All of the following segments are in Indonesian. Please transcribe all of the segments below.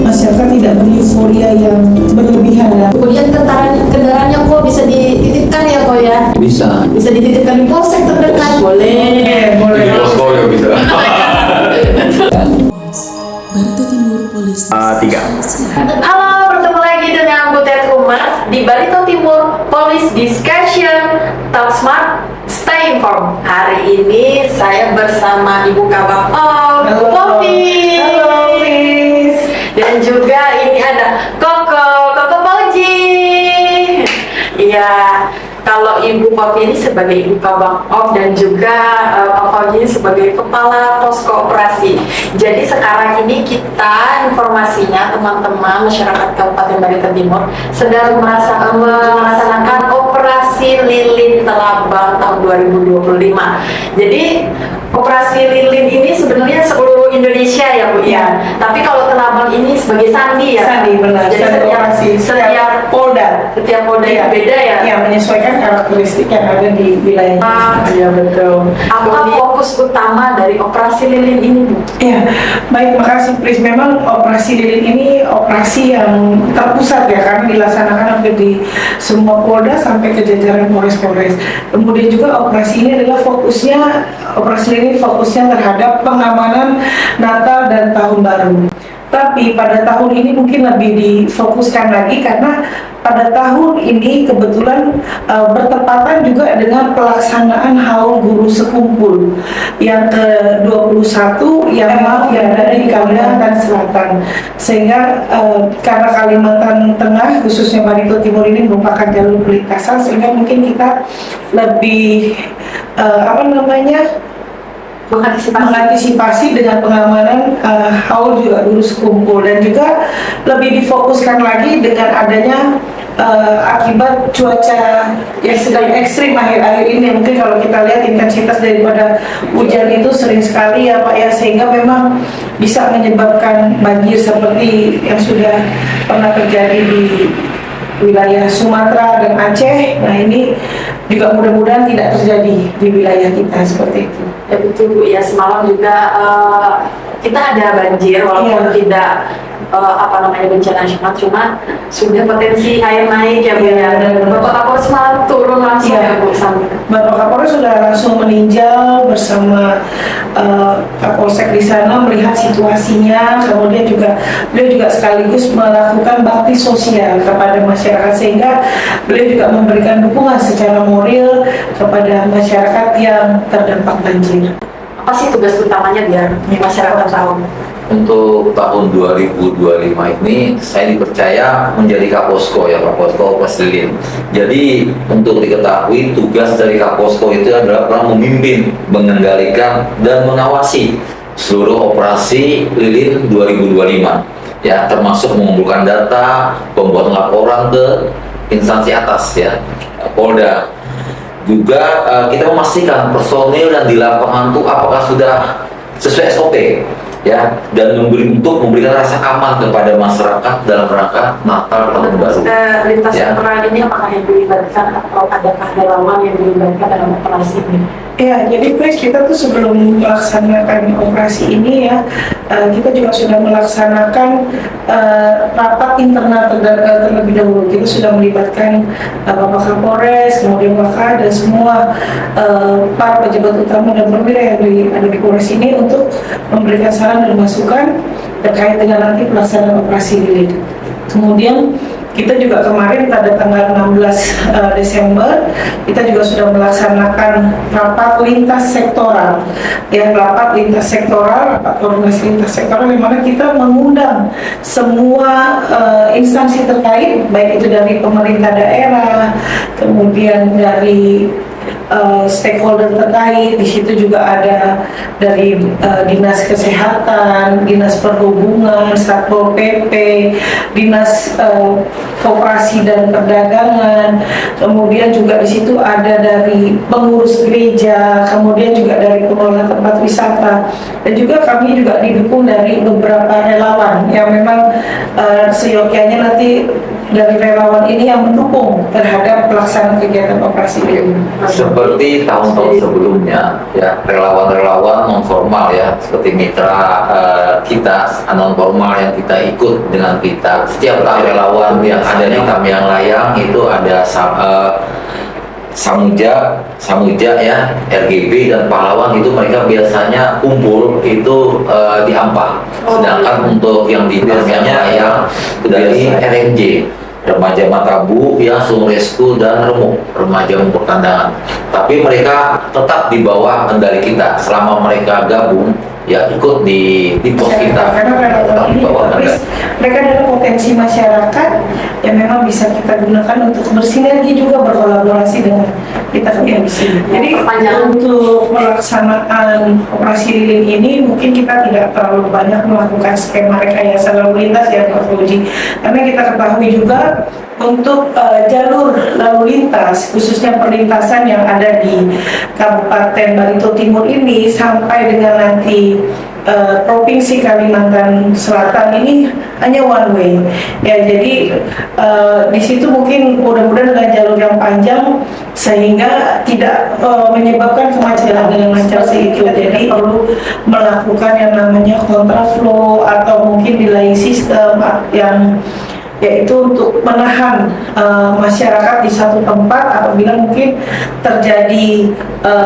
masyarakat tidak bereuforia yang berlebihan. Kemudian kendaraannya kok bisa dititipkan ya kok ya? Bisa dititipkan di polsek terdekat? Boleh. Di posko ya bisa. Barito Timur Police. 3. Halo, bertemu lagi dengan Butet Humas di Barito Timur Police Discussion Talk Smart Stay Informed. Hari ini saya bersama Ibu Kabak Halo. Poppy. Halo, Miss. Dan juga ini ada Koko Fauji. Iya, kalau Ibu Poppy ini sebagai Ibu Kabak dan juga Koko Fauji ini sebagai Kepala Posko Operasi. Jadi sekarang ini kita informasinya teman-teman masyarakat Kabupaten Barito Timur sedang melaksanakan operasi lilin Telabang tahun 2025. Jadi operasi lilin ini sebenarnya seluruh Indonesia ya Bu ya. Tapi kalau Telabang ini sebagai sandi ya. Sandi, benar. Jadi Sandi operasi setiap Polda. setiap polda Iya. beda ya. Ya, menyesuaikan karakteristik yang ada di wilayah. Iya betul. Apa fokus utama dari operasi lilin ini Bu? Ya, baik, makasih Pris. Memang operasi lilin ini operasi yang terpusat ya, karena dilaksanakan hampir di semua polda sampai ke jajaran Polres. Kemudian juga operasi ini adalah operasi lilin fokusnya terhadap pengamanan Natal dan Tahun Baru. Tapi pada tahun ini mungkin lebih difokuskan lagi karena pada tahun ini kebetulan bertepatan juga dengan pelaksanaan Haul Guru Sekumpul yang ke-21 yang ada di Kalimantan Selatan. Sehingga karena Kalimantan Tengah khususnya Barito Timur ini merupakan jalur perlintasan, sehingga mungkin kita lebih mengantisipasi dengan pengamanan haul juga Guru Sekumpul, dan juga lebih difokuskan lagi dengan adanya akibat cuaca yang sedang ekstrim akhir-akhir ini. Mungkin kalau kita lihat intensitas daripada hujan itu sering sekali ya Pak ya, sehingga memang bisa menyebabkan banjir seperti yang sudah pernah terjadi di wilayah Sumatera dan Aceh. Nah, ini juga mudah-mudahan tidak terjadi di wilayah kita seperti itu. Ya betul Bu ya, semalam juga kita ada banjir walaupun tidak bencana nasional, cuma sudah potensi air naik ya Bu ya. Dan Bapak Kapolres semalam turun langsung ya Bu sampai. Bapak Kapolres sudah langsung meninjau bersama Kapolsek di sana melihat situasinya, kemudian beliau juga sekaligus melakukan bakti sosial kepada masyarakat, sehingga beliau juga memberikan dukungan secara moral kepada masyarakat yang terdampak banjir. Apa sih tugas utamanya biar masyarakat tahu? Untuk tahun 2025 ini saya dipercaya menjadi Kaposko ya, Kaposko Operasi Lilin. Jadi untuk diketahui tugas dari Kaposko itu adalah memimpin, mengendalikan dan mengawasi seluruh operasi lilin 2025 ya, termasuk mengumpulkan data, membuat laporan ke instansi atas ya, Polda. Juga kita memastikan personil dan di lapangan itu apakah sudah sesuai SOP ya, dan memberikan rasa aman kepada masyarakat dalam rangka Natal Tahun Baru. Lintas Ya. peran ini apakah yang dilibatkan atau adakah relawan yang dilibatkan dalam operasi ini? Ya, jadi Pris, kita tuh sebelum melaksanakan operasi ini ya, kita juga sudah melaksanakan rapat internal terlebih dahulu. Kita sudah melibatkan Bapak Kapolres, kemudian Wakil dan semua para pejabat utama dan perwira yang ada di Polres ini untuk memberikan saran dan masukan terkait dengan nanti pelaksanaan operasi lilin. Kemudian kita juga kemarin pada tanggal 16 Desember kita juga sudah melaksanakan rapat lintas sektoral ya, rapat koordinasi lintas sektoral, di mana kita mengundang semua instansi terkait, baik itu dari pemerintah daerah, kemudian dari stakeholder terkait. Di situ juga ada dari Dinas Kesehatan, Dinas Perhubungan, Satpol PP, Dinas Koperasi dan Perdagangan. Kemudian juga di situ ada dari pengurus gereja, kemudian juga dari pengelola tempat wisata, dan juga kami juga didukung dari beberapa relawan yang memang seyogyanya nanti dari relawan ini yang mendukung terhadap pelaksanaan kegiatan operasi ini? Seperti tahun-tahun sebelumnya, ya relawan-relawan non formal ya, seperti mitra kita non formal yang kita ikut dengan kita. Setiap relawan yang ada di Tamiang Layang itu ada Samuja ya, RGB dan pahlawan itu mereka biasanya kumpul itu di Ampah. Sedangkan untuk yang di Tamiang Layang dari RMJ, Remaja Matabu, ya, Sumresku dan Remuk, Remaja Pertandangan. Tapi mereka tetap di bawah kendali kita selama mereka gabung, ya, ikut di pos kita. Karena relawan ini mereka adalah potensi masyarakat yang memang bisa kita gunakan untuk bersinergi juga berkolaborasi dengan kita yang di sini. Jadi untuk melaksanaan operasi lilin ini mungkin kita tidak terlalu banyak melakukan skema rekayasa lalu lintas ya Pak Fauji, karena kita ketahui juga untuk jalur lalu lintas khususnya perlintasan yang ada di Kabupaten Barito Timur ini sampai dengan nanti Provinsi Kalimantan Selatan ini hanya one way ya, jadi di situ mungkin mudah-mudahan dengan jalur yang panjang sehingga tidak menyebabkan kemacetan dengan lancar, sehingga jadi perlu melakukan yang namanya kontraflow atau mungkin delay system yang yaitu untuk menahan masyarakat di satu tempat apabila mungkin terjadi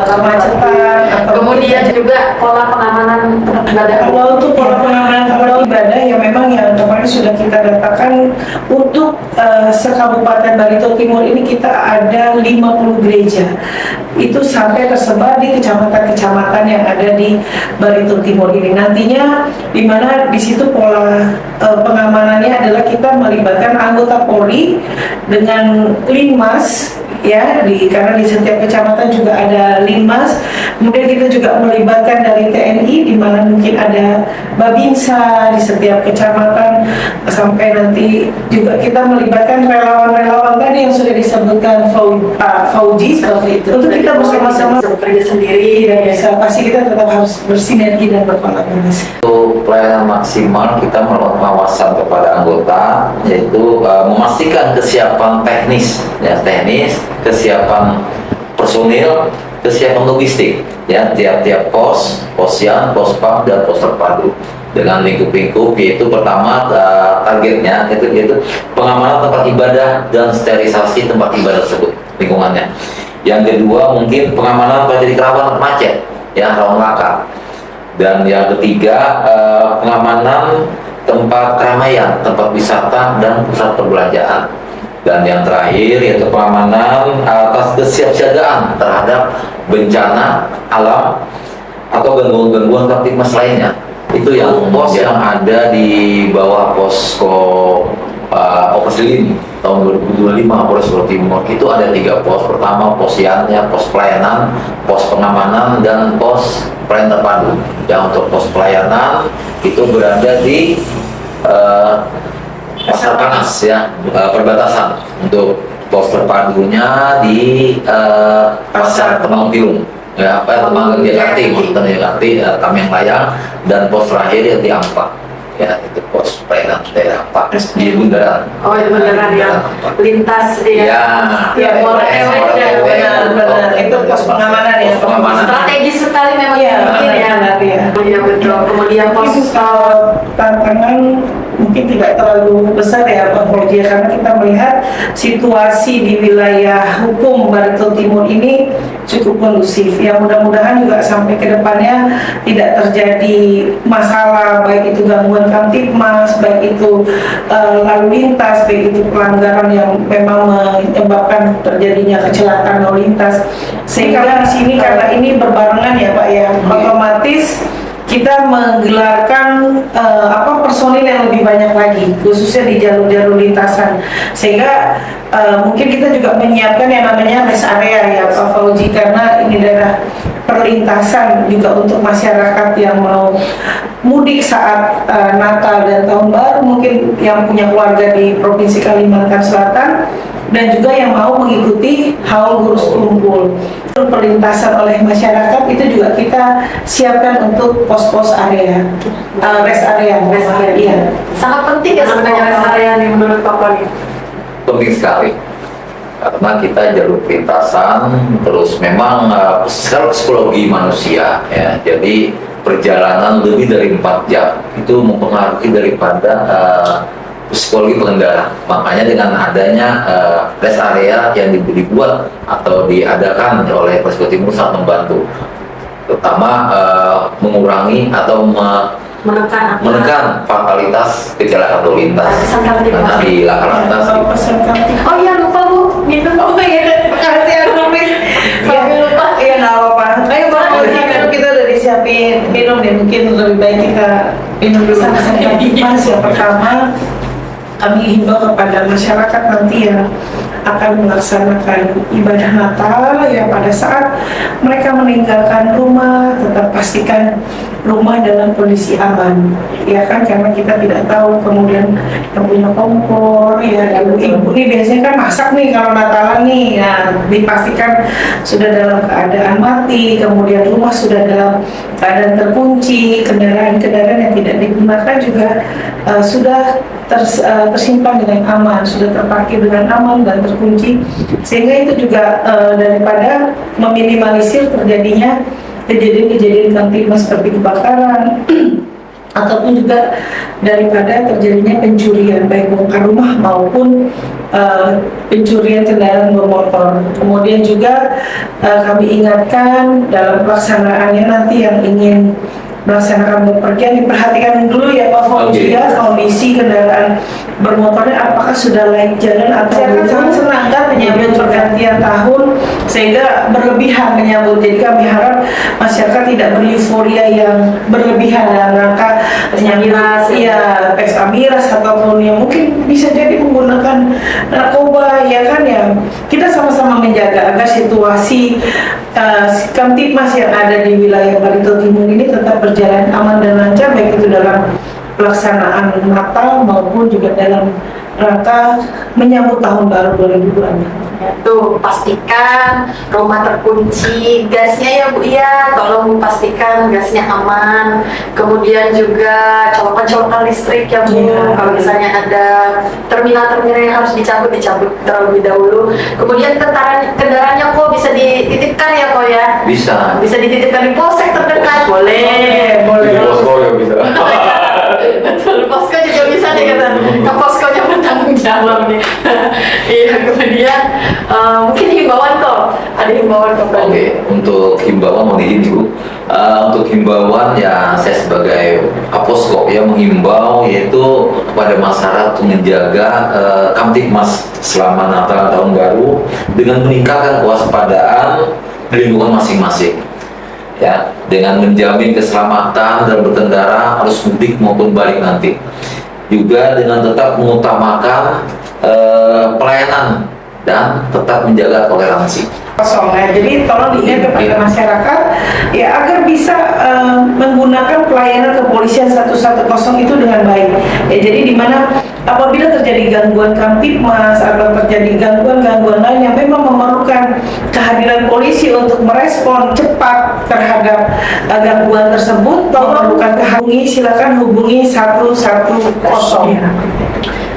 kemacetan atau kemudian juga pola pengamanan ibadah. Kalau untuk pola pengamanan ibadah yang memang yang kemarin sudah kita datakan untuk sekabupaten Barito Timur ini kita ada 50 gereja itu sampai tersebar di kecamatan-kecamatan yang ada di Barito Timur ini. Nantinya di mana di situ pola pengamanannya adalah kita melibatkan anggota Polri dengan Linmas ya, karena di setiap kecamatan juga ada Linmas. Kemudian kita juga melibatkan dari TNI di mana mungkin ada Babinsa di setiap kecamatan, sampai nanti juga kita melibatkan relawan-relawan tadi yang sudah disebutkan Pak Fauji seperti itu. Untuk kita bersama-sama bekerja sendiri tidak bisa, pasti kita tetap harus bersinergi dan berkolaborasi. Untuk pelayanan maksimal kita melakukan pengawasan kepada anggota, yaitu memastikan kesiapan teknis, ya, kesiapan personil, kesiapan logistik, ya, tiap-tiap pos, posyan, pospam dan pos terpadu dengan lingkup-lingkup, yaitu pertama targetnya yaitu pengamanan tempat ibadah dan sterilisasi tempat ibadah tersebut lingkungannya. Yang kedua mungkin pengamanan terjadi kerawanan macet, ya, rawan laka. Dan yang ketiga pengamanan tempat keramaian, tempat wisata dan pusat perbelanjaan. Dan yang terakhir yaitu pengamanan atas kesiapsiagaan terhadap bencana alam atau gangguan-gangguan kamtipmas lainnya. Itu yang pos yang ada di bawah posko operasi lini tahun 2025 Polres Jawa Timur. Itu ada 3 pos. Pertama posyannya, pos pelayanan, pos pengamanan, dan pos pelayanan terpadu. Yang untuk pos pelayanan itu berada di Pasar Panas, ya, perbatasan. Untuk pos terpadunya di Pasar Temanggung Piung, ya, Temanggung Jakarta, Tamiang Layang, dan pos terakhir yang di Ampah, ya, itu pos pelayanan daerah Ampah di bundaran. Oh, itu beneran ya, lintas Ya, ya, benar, itu pos pengamanan ya, Pos pengamanan. strategis sekali memang mungkin ya. Iya betul. Kemudian pos Tantangan mungkin tidak terlalu besar ya Pak Fauji, karena kita melihat situasi di wilayah hukum Barito Timur ini cukup kondusif. Yang mudah-mudahan juga sampai ke depannya tidak terjadi masalah, baik itu gangguan kamtipmas, baik itu lalu lintas, baik itu pelanggaran yang memang menyebabkan terjadinya kecelakaan lalu lintas. Sehingga di sini karena ini berbarengan ya Pak ya, otomatis kita menggelarkan personil yang lebih banyak lagi, khususnya di jalur-jalur lintasan, sehingga mungkin kita juga menyiapkan yang namanya rest area ya Pak Fauji, karena ini daerah perlintasan juga untuk masyarakat yang mau mudik saat Natal dan Tahun Baru, mungkin yang punya keluarga di Provinsi Kalimantan Selatan, dan juga yang mau mengikuti haul Gurus Kumpul. Perlintasan oleh masyarakat itu juga kita siapkan untuk pos-pos area, rest area. Iya. Sangat penting ya sebenarnya rest area nih menurut Pak Fauji. penting sekali karena kita jalur lintasan, terus memang secara psikologi manusia ya, jadi perjalanan lebih dari 4 jam itu mempengaruhi daripada psikologi pengendara. Makanya dengan adanya rest area yang dibuat atau diadakan oleh Polres Jawa Timur sangat membantu, terutama mengurangi atau menekan fatalitas kecelakaan lalu lintas karena di laka lantas. Oh iya, lupa Bu, minum. Oh iya, Makasih ya Nurmis. sampai lupa. Iya nggak apa-apa. Ayo Bang, kita udah disiapin minum nih. Mungkin lebih baik kita minum dulu sama-sama. Mas, yang pertama kami himbau kepada masyarakat nanti yang akan melaksanakan ibadah Natal ya, pada saat mereka meninggalkan rumah tetap pastikan rumah dalam kondisi aman ya kan, karena kita tidak tahu kemudian yang punya kompor ya, ibu-ibu nih biasanya kan masak nih kalau Natalan nih, nah dipastikan sudah dalam keadaan mati, kemudian rumah sudah dalam keadaan terkunci, kendaraan-kendaraan yang tidak digunakan juga sudah tersimpan dengan aman, sudah terparkir dengan aman dan terkunci, sehingga itu juga daripada meminimalisir terjadinya kejadian-kejadian kamtipmas seperti kebakaran ataupun juga daripada terjadinya pencurian baik bongkar rumah maupun pencurian kendaraan bermotor. Kemudian juga kami ingatkan dalam pelaksanaannya nanti yang ingin melaksanakan bepergian diperhatikan dulu ya Pak Fauzi ya, kondisi kendaraan bermotornya apakah sudah layak jalan atau belum. Sangat senang kan menyambut pergantian tahun sehingga berlebihan menyambut, jadi kami harap masyarakat tidak bereuforia yang berlebihan dalam rangka menyambut ya pesta miras ataupun yang mungkin bisa jadi menggunakan narkoba ya kan, ya kita sama-sama menjaga agar situasi Kamtipmas yang ada di wilayah Barito Timur ini tetap berjalan aman dan lancar, baik itu dalam pelaksanaan Natal maupun juga dalam rangka menyambut tahun baru 2026. Tuh, pastikan rumah terkunci, gasnya ya Bu ya, tolong pastikan gasnya aman. Kemudian juga colokan-colokan listrik ya Bu, Iya. kalau misalnya ada terminal-terminal yang harus dicabut terlebih dahulu. Kemudian kendaraannya kok bisa dititipkan ya kok ya? Bisa Dititipkan di polsek terdekat, boleh. di posko ya bisa. Betul, posko juga bisa nih kata. Ke poskonya bertanggung jawab nih. Iya, kemudian mungkin himbauan kok. Ada himbauan kok. Oke, untuk himbauan mau izin Bu. Untuk himbauan ya saya sebagai Kaposko ya menghimbau yaitu kepada masyarakat untuk menjaga Kamtipmas selama Natal dan Tahun Baru dengan meningkatkan kewaspadaan di lingkungan masing-masing. Ya, dengan menjamin keselamatan dalam berkendara arus mudik maupun balik nanti. Juga dengan tetap mengutamakan pelayanan dan tetap menjaga toleransi. Kosong ya. Jadi tolong diingat kepada masyarakat ya agar bisa menggunakan pelayanan kepolisian 110 itu dengan baik. Ya, jadi di mana apabila terjadi gangguan Kamtipmas atau terjadi gangguan-gangguan lain yang memang memerlukan kehadiran polisi untuk merespon cepat terhadap gangguan tersebut, tolong silakan hubungi 110. Ya.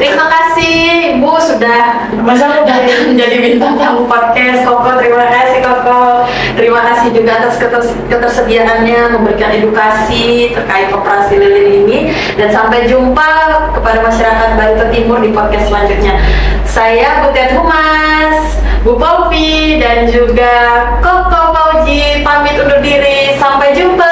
Terima kasih Bu sudah datang menjadi bintang tamu podcast Koko. Terima kasih Koko. Terima kasih juga atas ketersediaannya memberikan edukasi terkait operasi lilin ini, dan sampai jumpa kepada masyarakat Barito Timur di podcast selanjutnya. Saya Bu Tet Humas, Bu Popi, dan juga Koko Fauzi pamit undur diri. Sampai jumpa.